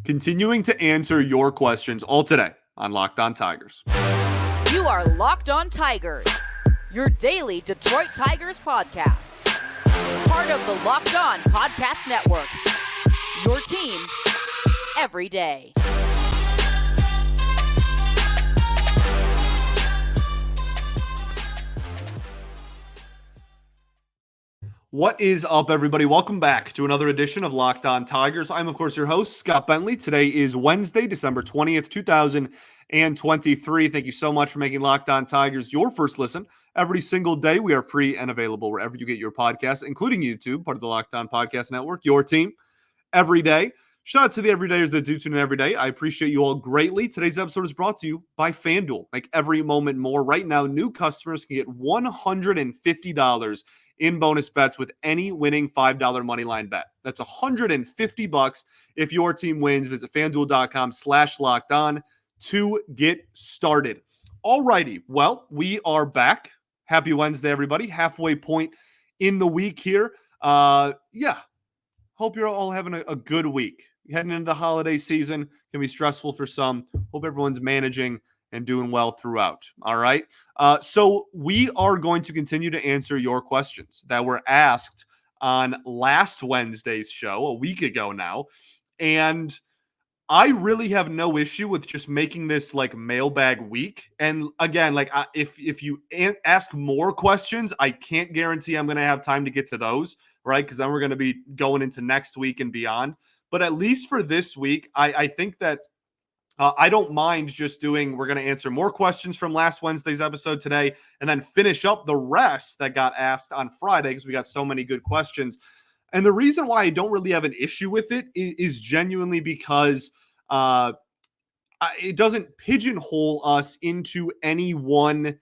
continuing to answer your questions all today on Locked On Tigers. You are Locked On Tigers, your daily Detroit Tigers podcast. Part of the Locked On Podcast Network, your team every day. What is up, everybody? Welcome back to another edition of Locked On Tigers. I'm, of course, your host, Scott Bentley. Today is Wednesday, December 20th, 2023. Thank you so much for making Locked On Tigers your first listen every single day. We are free and available wherever you get your podcasts, including YouTube, part of the Locked On Podcast Network, your team every day. Shout out to the everydayers that do tune in every day. I appreciate you all greatly. Today's episode is brought to you by FanDuel. Make every moment more. Right now, new customers can get $150 in bonus bets with any winning $5 moneyline bet. That's $150 if your team wins. Visit FanDuel.com/lockedon to get started. Alrighty, well, we are back. Happy Wednesday, everybody. Halfway point in the week here. Hope you're all having a good week. Heading into the holiday season can be stressful for some. Hope everyone's managing and doing well throughout. All right. So we are going to continue to answer your questions that were asked on last Wednesday's show, a week ago now. And I really have no issue with just making this like mailbag week. And again, if you ask more questions, I can't guarantee I'm going to have time to get to those, right? Because then we're going to be going into next week and beyond. But at least for this week, I think that I don't mind just we're going to answer more questions from last Wednesday's episode today and then finish up the rest that got asked on Friday because we got so many good questions. And the reason why I don't really have an issue with it is genuinely because it doesn't pigeonhole us into any one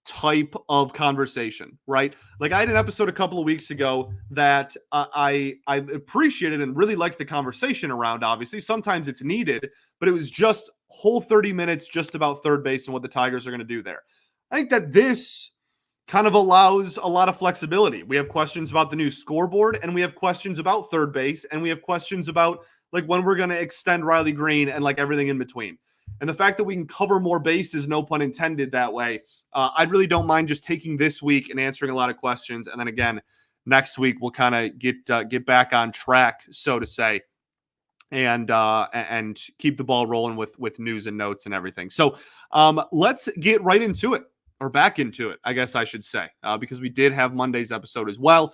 type of conversation, right? Like I had an episode a couple of weeks ago that I appreciated and really liked the conversation around. Obviously, sometimes it's needed, but it was just whole 30 minutes just about third base and what the Tigers are going to do there. I think that this kind of allows a lot of flexibility. We have questions about the new scoreboard, and we have questions about third base, and we have questions about like when we're going to extend Riley Green and like everything in between. And the fact that we can cover more bases, no pun intended, that way, I really don't mind just taking this week and answering a lot of questions. And then again, next week we'll kind of get back on track, so to say, and keep the ball rolling with news and notes and everything. So let's get right into it, or back into it, I guess I should say, because we did have Monday's episode as well.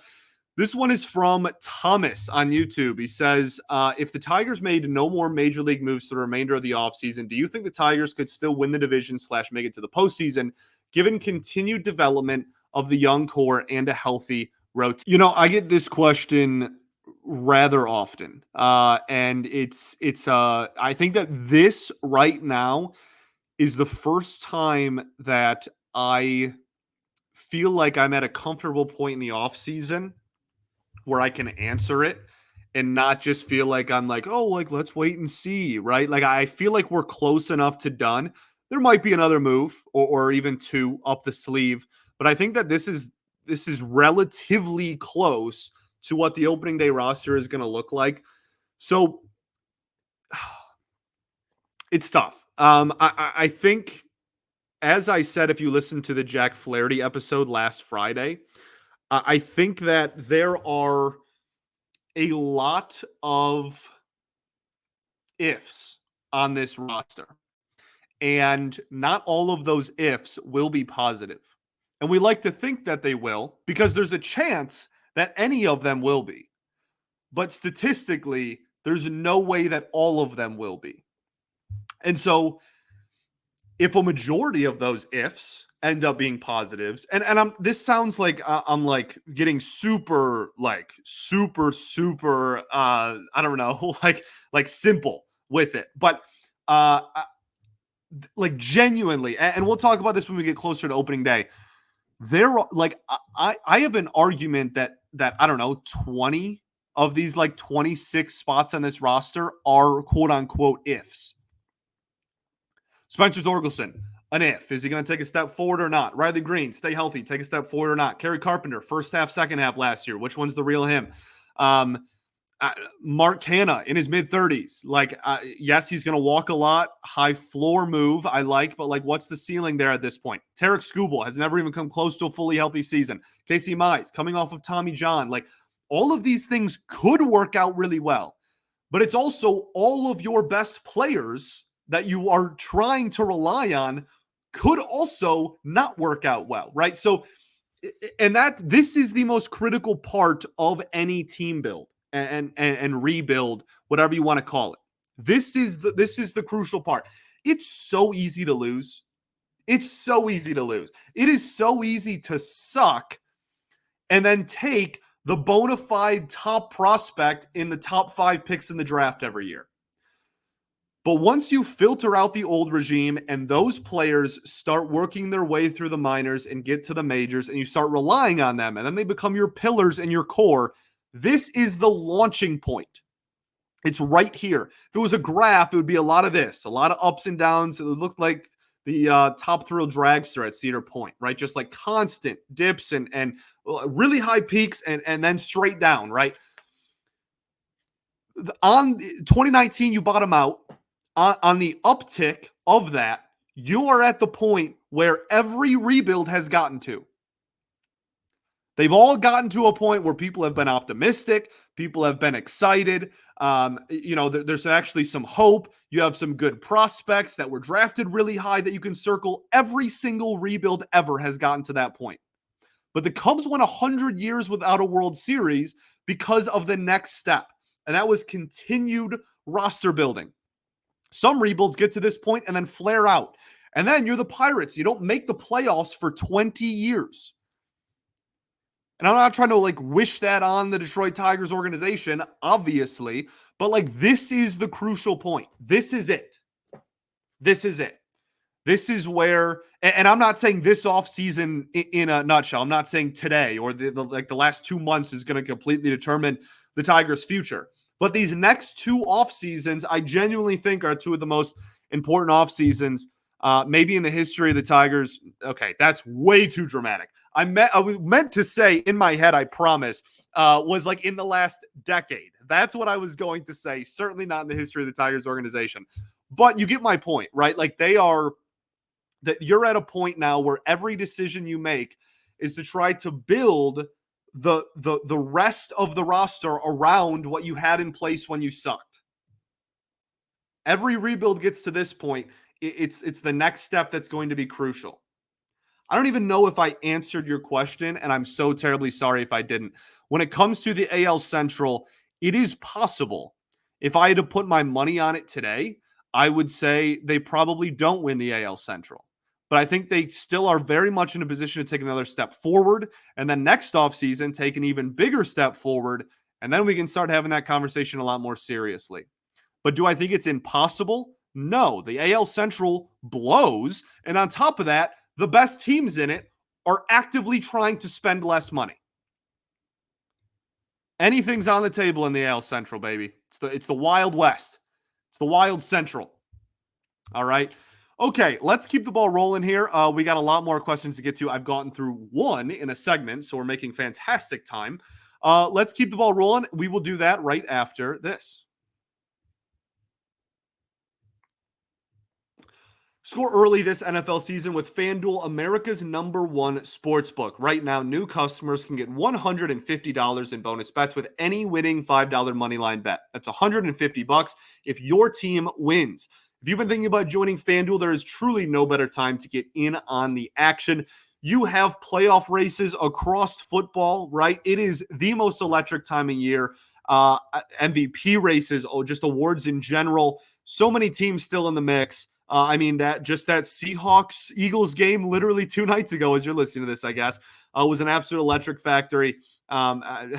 This one is from Thomas on YouTube. He says, if the Tigers made no more major league moves for the remainder of the offseason, do you think the Tigers could still win the division / make it to the postseason, given continued development of the young core and a healthy rotation? You know, I get this question rather often. And I think that this right now is the first time that I feel like I'm at a comfortable point in the offseason where I can answer it and not just feel like I'm like, oh, like, let's wait and see, right? Like, I feel like we're close enough to done. There might be another move or even two up the sleeve, but I think that this is relatively close to what the opening day roster is going to look like. So it's tough. I think, as I said, if you listen to the Jack Flaherty episode last Friday, I think that there are a lot of ifs on this roster, and not all of those ifs will be positive. And we like to think that they will, because there's a chance that any of them will be. But statistically, there's no way that all of them will be. And so if a majority of those ifs end up being positives, and this sounds like I'm like getting super I don't know, like simple with it, but like genuinely, and we'll talk about this when we get closer to opening day. There, like, I have an argument that I don't know, 20 of these like 26 spots on this roster are quote unquote ifs. Spencer Torkelson, an if. Is he going to take a step forward or not? Riley Green, stay healthy, take a step forward or not? Kerry Carpenter, first half, second half last year. Which one's the real him? Mark Hanna in his mid-30s. Yes, he's going to walk a lot. High floor move, I like, but what's the ceiling there at this point? Tarek Skubal has never even come close to a fully healthy season. Casey Mize coming off of Tommy John. All of these things could work out really well, but it's also all of your best players that you are trying to rely on could also not work out well, right? So, and this is the most critical part of any team build and rebuild, whatever you want to call it. This is the crucial part. It's so easy to lose. It's so easy to lose. It is so easy to suck and then take the bona fide top prospect in the top 5 picks in the draft every year. But once you filter out the old regime and those players start working their way through the minors and get to the majors and you start relying on them and then they become your pillars and your core, this is the launching point. It's right here. If it was a graph, it would be a lot of this, a lot of ups and downs. It would look like the Top Thrill Dragster at Cedar Point, right? Just like constant dips and really high peaks and then straight down, right? On 2019, you bottom out. On the uptick of that, you are at the point where every rebuild has gotten to. They've all gotten to a point where people have been optimistic. People have been excited. There's actually some hope. You have some good prospects that were drafted really high that you can circle. Every single rebuild ever has gotten to that point. But the Cubs went 100 years without a World Series because of the next step. And that was continued roster building. Some rebuilds get to this point and then flare out. And then you're the Pirates. You don't make the playoffs for 20 years. And I'm not trying to wish that on the Detroit Tigers organization, obviously, but this is the crucial point. This is it. This is it. This is where, and I'm not saying this offseason in a nutshell. I'm not saying today or the last 2 months is going to completely determine the Tigers' future. But these next 2 off seasons, I genuinely think are 2 of the most important off seasons, maybe in the history of the Tigers. Okay, that's way too dramatic. I was meant to say in my head, I promise, was in the last decade. That's what I was going to say. Certainly not in the history of the Tigers organization. But you get my point, right? You're at a point now where every decision you make is to try to build the rest of the roster around what you had in place when you sucked. Every rebuild gets to this point. It's the next step that's going to be crucial. I don't even know if I answered your question, and I'm so terribly sorry if I didn't. When it comes to the AL Central, it is possible. If I had to put my money on it today, I would say they probably don't win the AL Central. But I think they still are very much in a position to take another step forward. And then next offseason, take an even bigger step forward. And then we can start having that conversation a lot more seriously. But do I think it's impossible? No. The AL Central blows. And on top of that, the best teams in it are actively trying to spend less money. Anything's on the table in the AL Central, baby. It's the Wild West. It's the Wild Central. All right. Okay, let's keep the ball rolling here. We got a lot more questions to get to. I've gotten through 1 in a segment, so we're making fantastic time. Let's keep the ball rolling. We will do that right after this. Score early this NFL season with FanDuel, America's #1 sportsbook. Right now, new customers can get $150 in bonus bets with any winning $5 moneyline bet. That's $150 if your team wins. If you've been thinking about joining FanDuel, there is truly no better time to get in on the action. You have playoff races across football, right? It is the most electric time of year. MVP races, just awards in general. So many teams still in the mix. That Seahawks-Eagles game literally 2 nights ago, as you're listening to this, I guess, was an absolute electric factory. There's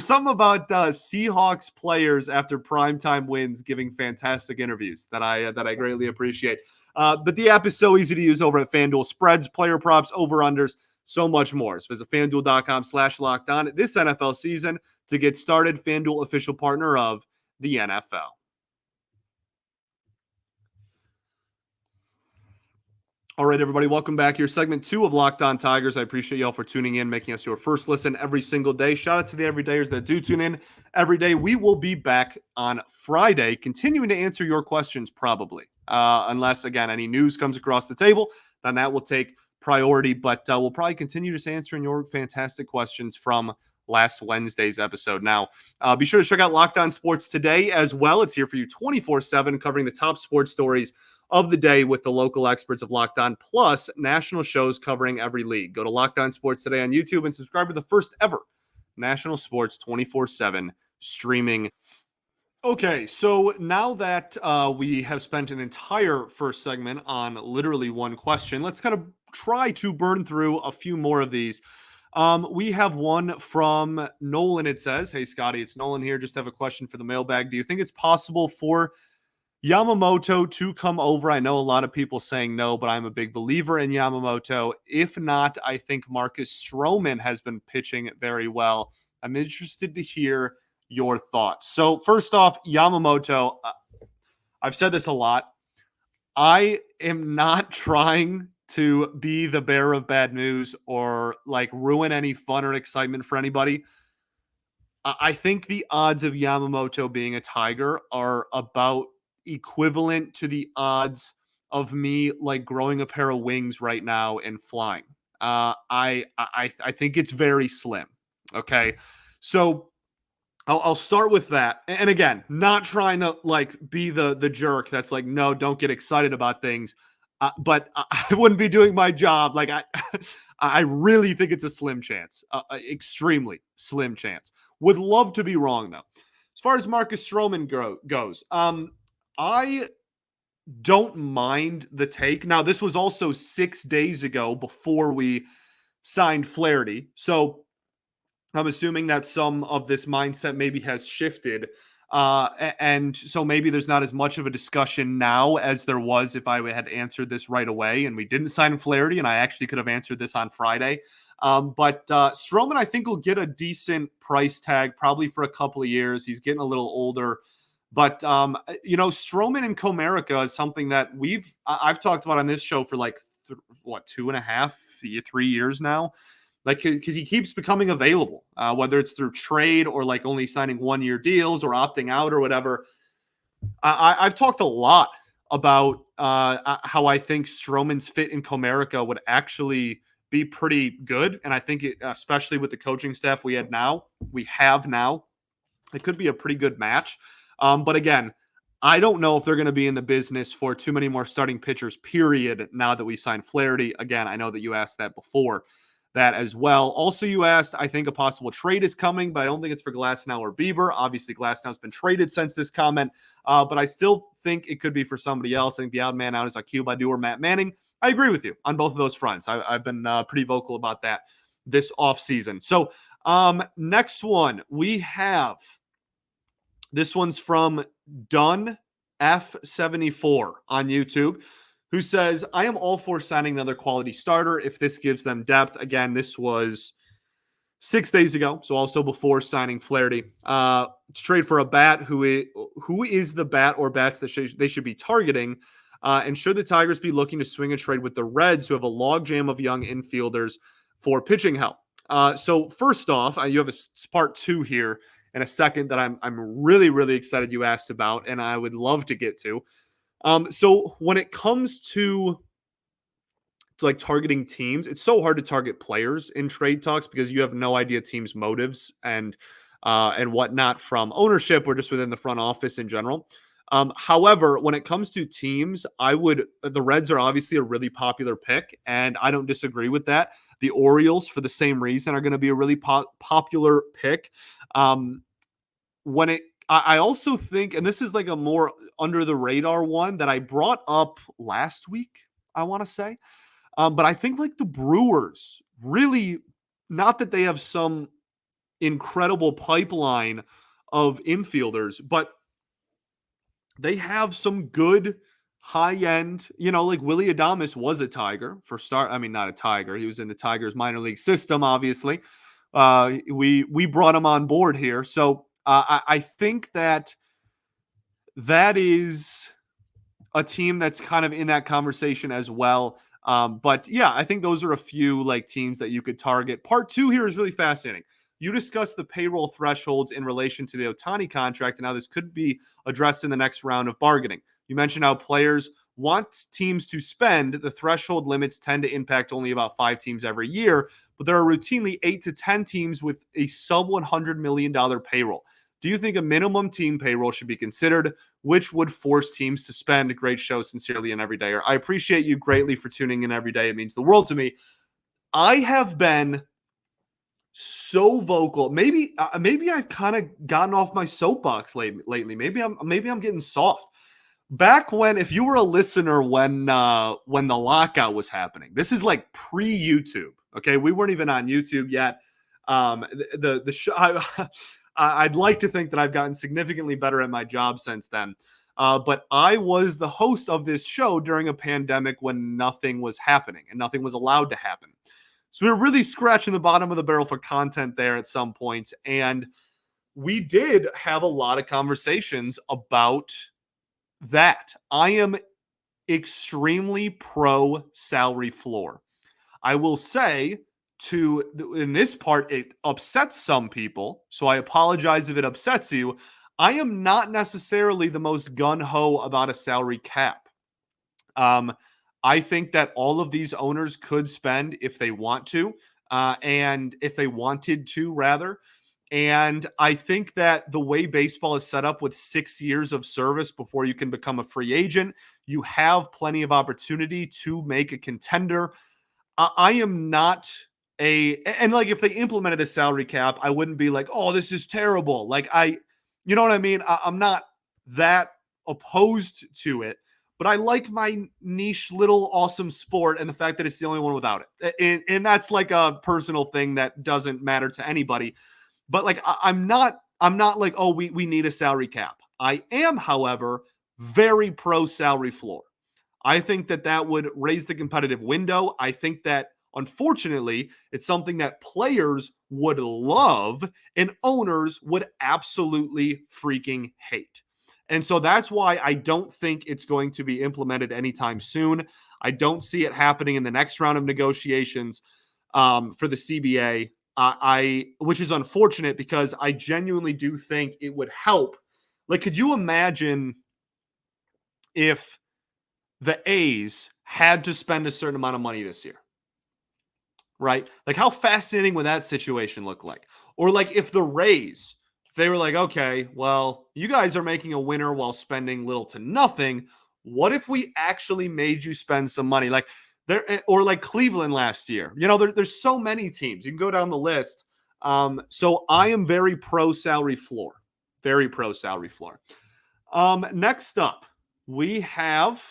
something about Seahawks players after primetime wins giving fantastic interviews that I greatly appreciate. But the app is so easy to use over at FanDuel. Spreads, player props, over-unders, so much more. So visit FanDuel.com/lockedon this NFL season to get started. FanDuel, official partner of the NFL. All right, everybody, welcome back. Your segment 2 of Locked On Tigers. I appreciate y'all for tuning in, making us your first listen every single day. Shout out to the everydayers that do tune in every day. We will be back on Friday, continuing to answer your questions, probably. Unless, again, any news comes across the table, then that will take priority. But we'll probably continue just answering your fantastic questions from last Wednesday's episode. Now, be sure to check out Locked On Sports today as well. It's here for you 24/7, covering the top sports stories of the day with the local experts of Locked On, plus national shows covering every league. Go to Locked On Sports today on YouTube and subscribe to the first ever national sports 24/7 streaming. Okay, so now that we have spent an entire first segment on literally one question, let's kind of try to burn through a few more of these. We have one from Nolan. It says, "Hey, Scotty, it's Nolan here. Just have a question for the mailbag. Do you think it's possible for Yamamoto to come over? I know a lot of people saying no, but I'm a big believer in Yamamoto. If not, I think Marcus Stroman has been pitching very well. I'm interested to hear your thoughts." So first off, Yamamoto, I've said this a lot. I am not trying to be the bearer of bad news or like ruin any fun or excitement for anybody. I think the odds of Yamamoto being a Tiger are about equivalent to the odds of me like growing a pair of wings right now and flying. I think it's very slim. Okay, so I'll start with that. And again, not trying to like be the jerk that's like, no, don't get excited about things. But I wouldn't be doing my job. Like I really think it's a slim chance, extremely slim chance. Would love to be wrong though. As far as Marcus Stroman goes, I don't mind the take. Now, this was also 6 days ago before we signed Flaherty, so I'm assuming that some of this mindset maybe has shifted. And so maybe there's not as much of a discussion now as there was if I had answered this right away and we didn't sign Flaherty, and I actually could have answered this on Friday. But Stroman, I think, will get a decent price tag probably for a couple of years. He's getting a little older. But, Stroman and Comerica is something that I've talked about on this show for like, 2.5, 3 years now. Like, because he keeps becoming available, whether it's through trade or like only signing 1-year deals or opting out or whatever. I've talked a lot about how I think Stroman's fit in Comerica would actually be pretty good. And I think especially with the coaching staff we have now, it could be a pretty good match. But again, I don't know if they're going to be in the business for too many more starting pitchers, period, now that we signed Flaherty. Again, I know that you asked that before that as well. Also, you asked, I think a possible trade is coming, but I don't think it's for Glasnow or Bieber. Obviously, Glasnow's been traded since this comment, but I still think it could be for somebody else. I think the odd man out is Akil Baddoo or Matt Manning. I agree with you on both of those fronts. I've been pretty vocal about that this offseason. So next one, we have, this one's from Dunn F74 on YouTube, who says, "I am all for signing another quality starter if this gives them depth." Again, this was 6 days ago, so also before signing Flaherty. To trade for a bat who is the bat or bats that they should be targeting, and should the Tigers be looking to swing a trade with the Reds, who have a logjam of young infielders for pitching help? So first off, you have a part 2 here in a second that I'm really, really excited you asked about, and I would love to get to. So when it comes to like targeting teams, it's so hard to target players in trade talks because you have no idea teams' motives and whatnot from ownership or just within the front office in general. However, when it comes to teams, the Reds are obviously a really popular pick, and I don't disagree with that. The Orioles, for the same reason, are going to be a really popular pick. I also think, and this is like a more under the radar one that I brought up last week, I want to say, but I think like the Brewers really, not that they have some incredible pipeline of infielders, but they have some good high end, like Willy Adames was a Tiger for start. I mean, not a Tiger. He was in the Tigers minor league system, obviously. We brought him on board here. So I think that is a team that's kind of in that conversation as well. But yeah, I think those are a few like teams that you could target. Part 2 here is really fascinating. You discussed the payroll thresholds in relation to the Ohtani contract and how this could be addressed in the next round of bargaining. You mentioned how players want teams to spend. The threshold limits tend to impact only about 5 teams every year, but there are routinely 8 to 10 teams with a sub $100 million payroll. Do you think a minimum team payroll should be considered, which would force teams to spend? A great show, sincerely, an everydayer. I appreciate you greatly for tuning in every day. It means the world to me. I have been so vocal. Maybe I've kind of gotten off my soapbox lately. Maybe I'm getting soft. Back when, if you were a listener when the lockout was happening, this is like pre-YouTube. Okay, we weren't even on YouTube yet. The show. I'd like to think that I've gotten significantly better at my job since then. But I was the host of this show during a pandemic when nothing was happening and nothing was allowed to happen. So we were really scratching the bottom of the barrel for content there at some points. And we did have a lot of conversations about that. I am extremely pro salary floor. I will say, in this part, it upsets some people. So I apologize if it upsets you. I am not necessarily the most gung-ho about a salary cap. I think that all of these owners could spend if they want to, and if they wanted to, rather. And I think that the way baseball is set up with 6 years of service before you can become a free agent, you have plenty of opportunity to make a contender. I am not and like if they implemented a salary cap, I wouldn't be like, oh, this is terrible. Like you know what I mean? I'm not that opposed to it, but I like my niche little awesome sport and the fact that it's the only one without it. And that's like a personal thing that doesn't matter to anybody. But like I'm not like, oh, we need a salary cap. I am, however, very pro salary floor. I think that would raise the competitive window. I think that, unfortunately, it's something that players would love and owners would absolutely freaking hate. And so that's why I don't think it's going to be implemented anytime soon. I don't see it happening in the next round of negotiations for the CBA, which is unfortunate because I genuinely do think it would help. Like, could you imagine if the A's had to spend a certain amount of money this year, right? Like, how fascinating would that situation look like? Or like if the Rays, if they were like, okay, well, you guys are making a winner while spending little to nothing. What if we actually made you spend some money? Like there, or like Cleveland last year. You know, there's so many teams. You can go down the list. So I am very pro salary floor. Very pro salary floor. Next up, we have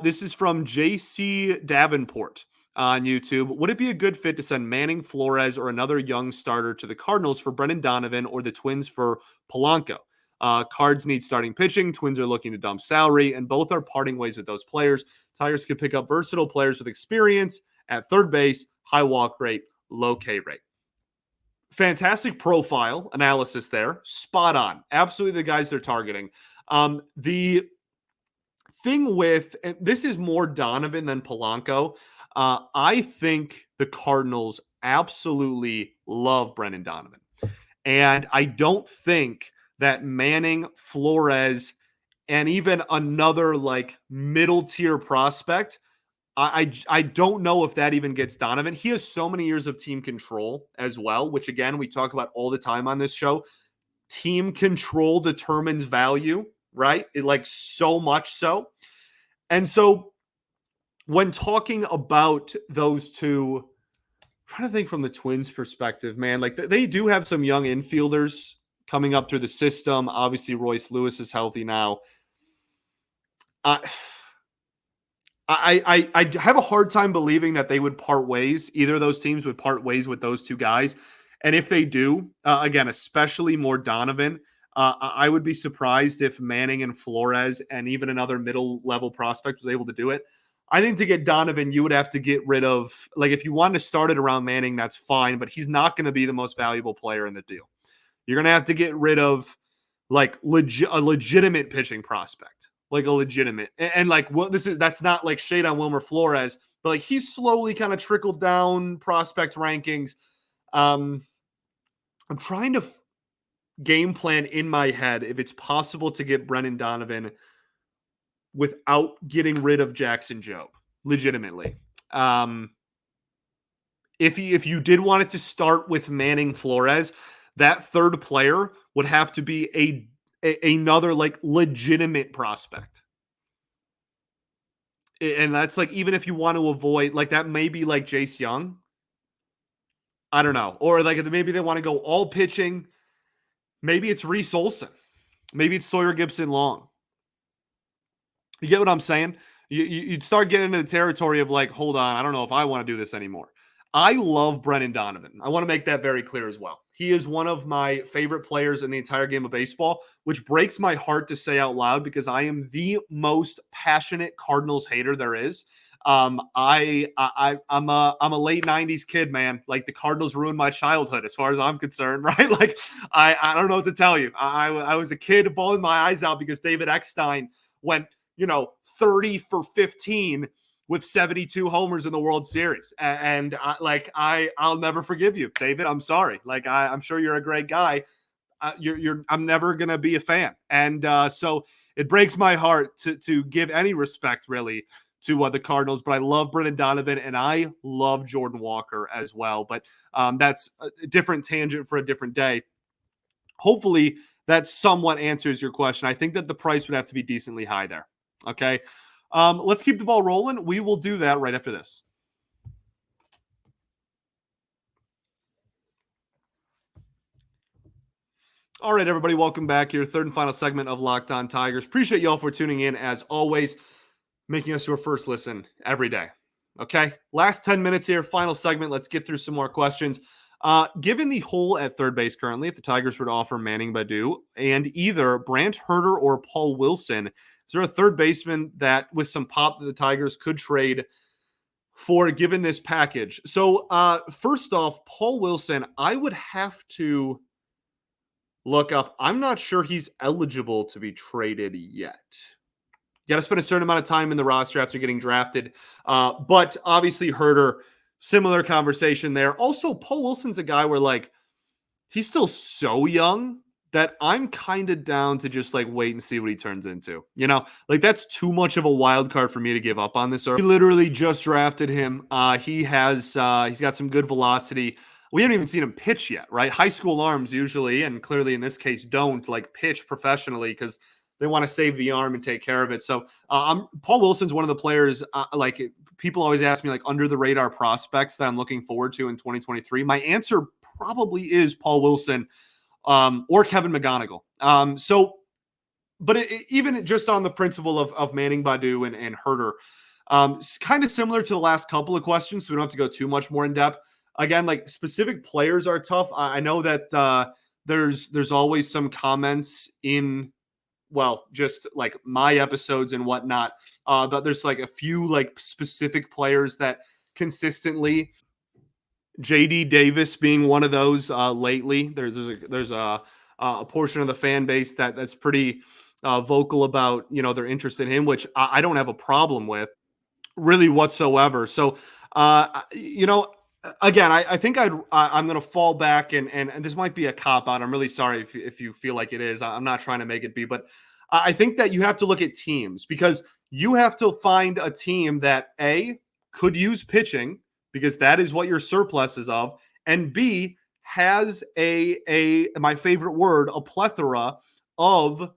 this is from JC Davenport on YouTube. Would it be a good fit to send Manning, Flores, or another young starter to the Cardinals for Brendan Donovan or the Twins for Polanco? Cards need starting pitching. Twins are looking to dump salary, and both are parting ways with those players. Tigers could pick up versatile players with experience at third base, high walk rate, low K rate. Fantastic profile analysis there. Spot on. Absolutely the guys they're targeting. The thing with, and this is more Donovan than Polanco. I think the Cardinals absolutely love Brendan Donovan. And I don't think that Manning, Flores, and even another like middle tier prospect, I don't know if that even gets Donovan. He has so many years of team control as well, which again, we talk about all the time on this show. Team control determines value, right? It like so much so. And so when talking about those two, I'm trying to think from the Twins perspective, man, like they do have some young infielders coming up through the system. Obviously, Royce Lewis is healthy now. I have a hard time believing that they would part ways. Either of those teams would part ways with those two guys. And if they do, again, especially more Donovan, I would be surprised if Manning and Flores and even another middle level prospect was able to do it. I think to get Donovan, you would have to get rid of, like, if you wanted to start it around Manning, that's fine, but he's not going to be the most valuable player in the deal. You're going to have to get rid of like a legitimate pitching prospect. like a legitimate. And like what that's not like shade on Wilmer Flores, but like he's slowly kind of trickled down prospect rankings. I'm trying to game plan in my head if it's possible to get Brendan Donovan without getting rid of Jackson Jobe, legitimately. Um, if you did want it to start with Manning Flores, that third player would have to be another like legitimate prospect. And that's like, even if you want to avoid like that, maybe like Jace Young. I don't know. Or like maybe they want to go all pitching. Maybe it's Reese Olson. Maybe it's Sawyer Gibson Long. You get what I'm saying? You'd start getting into the territory of like, hold on, I don't know if I want to do this anymore. I love Brendan Donovan. I want to make that very clear as well. He is one of my favorite players in the entire game of baseball, which breaks my heart to say out loud because I am the most passionate Cardinals hater there is. I'm a late '90s kid, man. Like the Cardinals ruined my childhood, as far as I'm concerned, right? Like I don't know what to tell you. I was a kid bawling my eyes out because David Eckstein went 30 for 15 with 72 homers in the World Series. And I'll never forgive you, David. I'm sorry. Like, I'm sure you're a great guy. I'm never going to be a fan. And so it breaks my heart to give any respect really to the Cardinals, but I love Brendan Donovan and I love Jordan Walker as well. But that's a different tangent for a different day. Hopefully that somewhat answers your question. I think that the price would have to be decently high there. Okay. Let's keep the ball rolling. We will do that right after this. All right, everybody, welcome back here. Third and final segment of Locked On Tigers. Appreciate y'all for tuning in as always, making us your first listen every day. Okay, last 10 minutes here, final segment. Let's get through some more questions. Given the hole at third base currently, if the Tigers were to offer Manning Badu and either Brant Herter or Paul Wilson, is there a third baseman that with some pop that the Tigers could trade for given this package? So first off, Paul Wilson, I would have to look up. I'm not sure he's eligible to be traded yet. You got to spend a certain amount of time in the roster after getting drafted. But obviously Herter, similar conversation there. Also, Paul Wilson's a guy where like he's still so young that I'm kind of down to just like wait and see what he turns into. Like that's too much of a wild card for me to give up on this. We literally just drafted him. He's got some good velocity. We haven't even seen him pitch yet, right? High school arms usually, and clearly in this case, don't like pitch professionally because they want to save the arm and take care of it. So Paul Wilson's one of the players, like people always ask me like under the radar prospects that I'm looking forward to in 2023. My answer probably is Paul Wilson or Kevin McGonigal. But even just on the principle of Manning Badu and Herter, it's kind of similar to the last couple of questions, so we don't have to go too much more in depth. Again, like specific players are tough. I know that there's always some comments in, well, just like my episodes and whatnot, but there's like a few like specific players that consistently, JD Davis being one of those lately. There's a portion of the fan base that's pretty vocal about their interest in him, which I don't have a problem with really whatsoever. So again, I think I'm going to fall back and this might be a cop out. I'm really sorry if you feel like it is. I'm not trying to make it be, but I think that you have to look at teams because you have to find a team that A, could use pitching because that is what your surplus is of, and B, has a my favorite word, a plethora of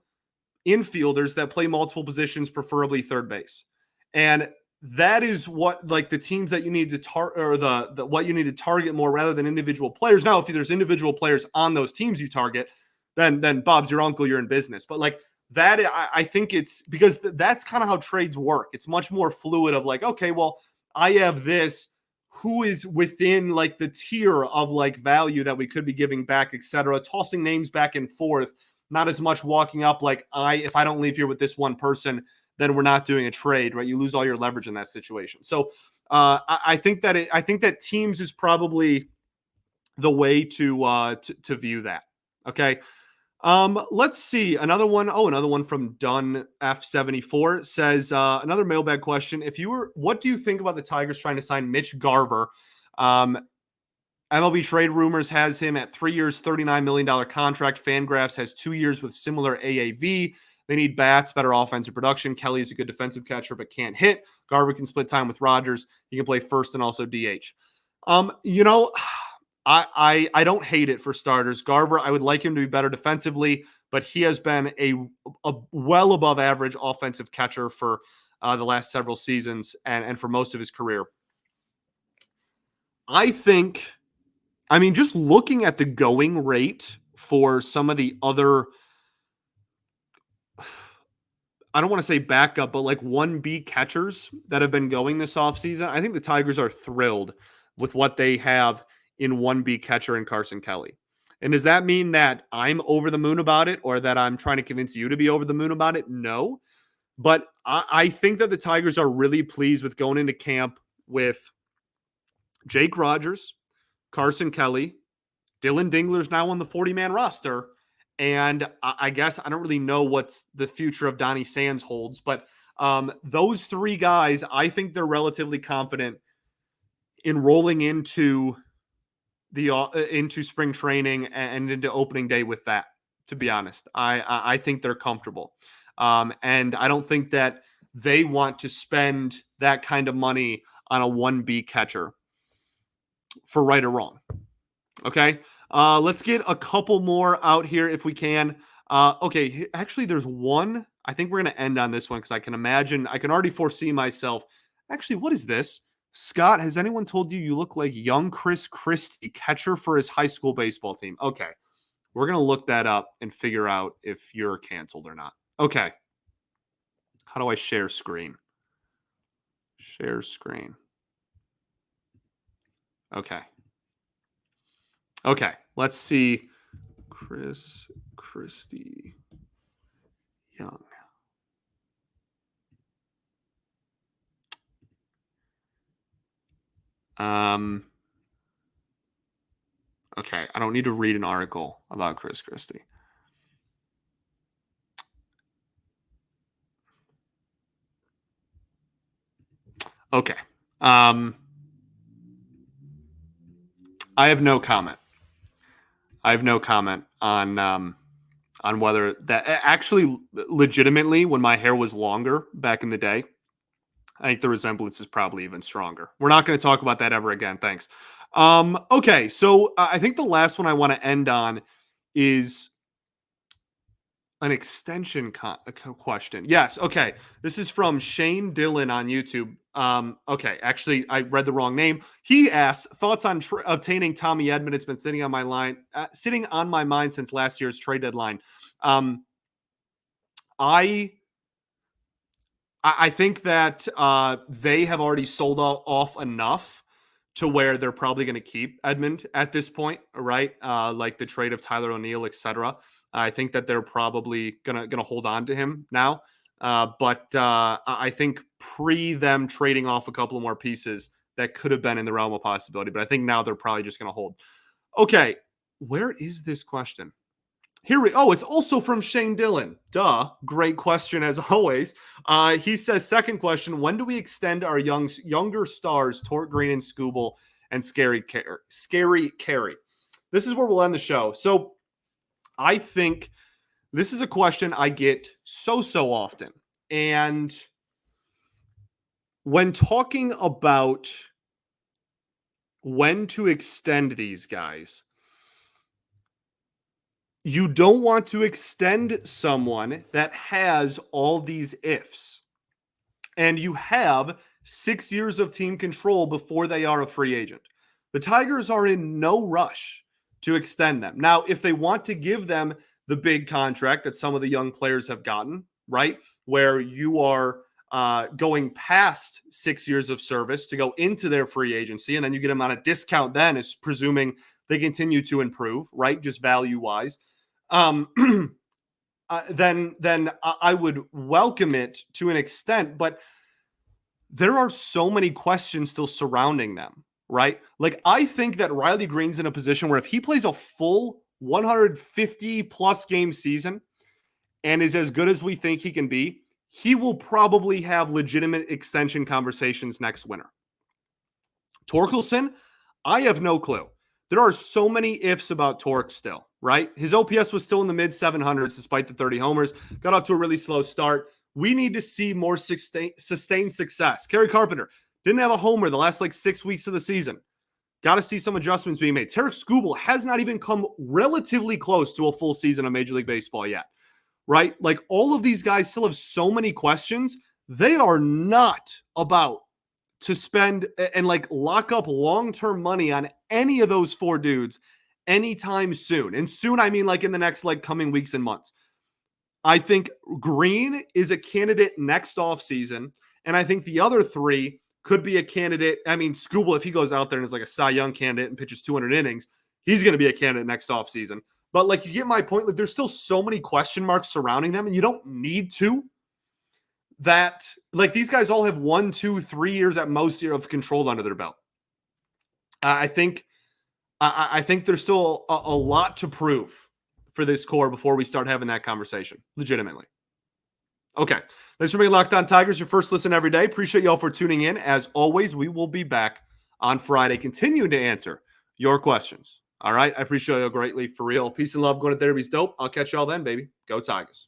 infielders that play multiple positions, preferably third base. And that is what like the teams that you need to target, or the what you need to target more rather than individual players. Now, if there's individual players on those teams you target, then Bob's your uncle, you're in business. But like that, I think it's because that's kind of how trades work. It's much more fluid of like, okay, well, I have this. Who is within like the tier of like value that we could be giving back, etc. Tossing names back and forth, not as much walking up like if I don't leave here with this one person, then we're not doing a trade, right? You lose all your leverage in that situation. So I think that teams is probably the way to view that. Okay. Let's see. Another one. Oh, another one from Dunn F74 says, another mailbag question. What do you think about the Tigers trying to sign Mitch Garver? MLB trade rumors has him at 3 years, $39 million contract. Fangraphs has 2 years with similar AAV. They need bats, better offensive production. Kelly is a good defensive catcher, but can't hit. Garver can split time with Rogers. He can play first and also DH. You know, I don't hate it for starters. Garver, I would like him to be better defensively, but he has been a well above average offensive catcher for the last several seasons and for most of his career. I mean, just looking at the going rate for some of the other, I don't want to say backup, but like 1B catchers that have been going this offseason, I think the Tigers are thrilled with what they have in 1B catcher in Carson Kelly. And does that mean that I'm over the moon about it or that I'm trying to convince you to be over the moon about it? No. But I think that the Tigers are really pleased with going into camp with Jake Rogers, Carson Kelly, Dylan Dingler's now on the 40-man roster. And I guess I don't really know what the future of Donnie Sands holds, but those three guys, I think they're relatively confident in rolling into into spring training and into opening day with that. To be honest, I think they're comfortable, and I don't think that they want to spend that kind of money on a 1B catcher for right or wrong. Okay. Let's get a couple more out here if we can. Okay. Actually, there's one. I think we're going to end on this one because I can already foresee myself. Actually, what is this? Scott, has anyone told you look like young Chris Christie, catcher for his high school baseball team? Okay. We're going to look that up and figure out if you're canceled or not. Okay. How do I share screen? Share screen. Okay. Okay, let's see. Chris Christie Young. Okay, I don't need to read an article about Chris Christie. Okay. I have no comment. I have no comment on whether that actually legitimately when my hair was longer back in the day, I think the resemblance is probably even stronger. We're not going to talk about that ever again. Thanks. Okay, so I think the last one I want to end on is an extension question. Yes. Okay. This is from Shane Dillon on YouTube. Okay. Actually, I read the wrong name. He asked thoughts on obtaining Tommy Edman. It's been sitting on my mind since last year's trade deadline. I think that they have already sold off enough to where they're probably going to keep Edmund at this point, right? Like the trade of Tyler O'Neill, etc. I think that they're probably gonna hold on to him now. But I think pre them trading off a couple of more pieces that could have been in the realm of possibility. But I think now they're probably just gonna hold. Okay, where is this question? It's also from Shane Dillon. Duh. Great question as always. He says, second question, when do we extend our younger stars, Tort Green and Scooble and Scary Carey? This is where we'll end the show. So I think this is a question I get so often. And when talking about when to extend these guys, you don't want to extend someone that has all these ifs. And you have 6 years of team control before they are a free agent. The Tigers are in no rush to extend them. Now, if they want to give them the big contract that some of the young players have gotten, right, where you are going past 6 years of service to go into their free agency, and then you get them on a discount then, is presuming they continue to improve, right, just value-wise, then I would welcome it to an extent, but there are so many questions still surrounding them, right? Like, I think that Riley Green's in a position where if he plays a full 150 plus game season and is as good as we think he can be, he will probably have legitimate extension conversations next winter. Torkelson, I have no clue. There are so many ifs about Torque still, right? His OPS was still in the mid 700s despite the 30 homers. Got off to a really slow start. We need to see more sustained success. Kerry Carpenter didn't have a homer the last 6 weeks of the season. Got to see some adjustments being made. Tarek Skubal has not even come relatively close to a full season of Major League Baseball yet, right? All of these guys still have so many questions. They are not about to spend and lock up long-term money on any of those four dudes anytime soon. And soon, I mean in the next coming weeks and months. I think Green is a candidate next offseason. And I think the other three could be a candidate. I mean, Skubal, if he goes out there and is a Cy Young candidate and pitches 200 innings, he's going to be a candidate next offseason. But you get my point. There's still so many question marks surrounding them, and you don't need to. That these guys all have 1, 2, 3 years at most of control under their belt. I think there's still a lot to prove for this core before we start having that conversation legitimately. Okay, thanks for being Locked On Tigers, your first listen every day. Appreciate y'all for tuning in. As always, we will be back on Friday, continuing to answer your questions. All right, I appreciate y'all greatly, for real. Peace and love. Going to therapy's dope. I'll catch y'all then, baby. Go Tigers.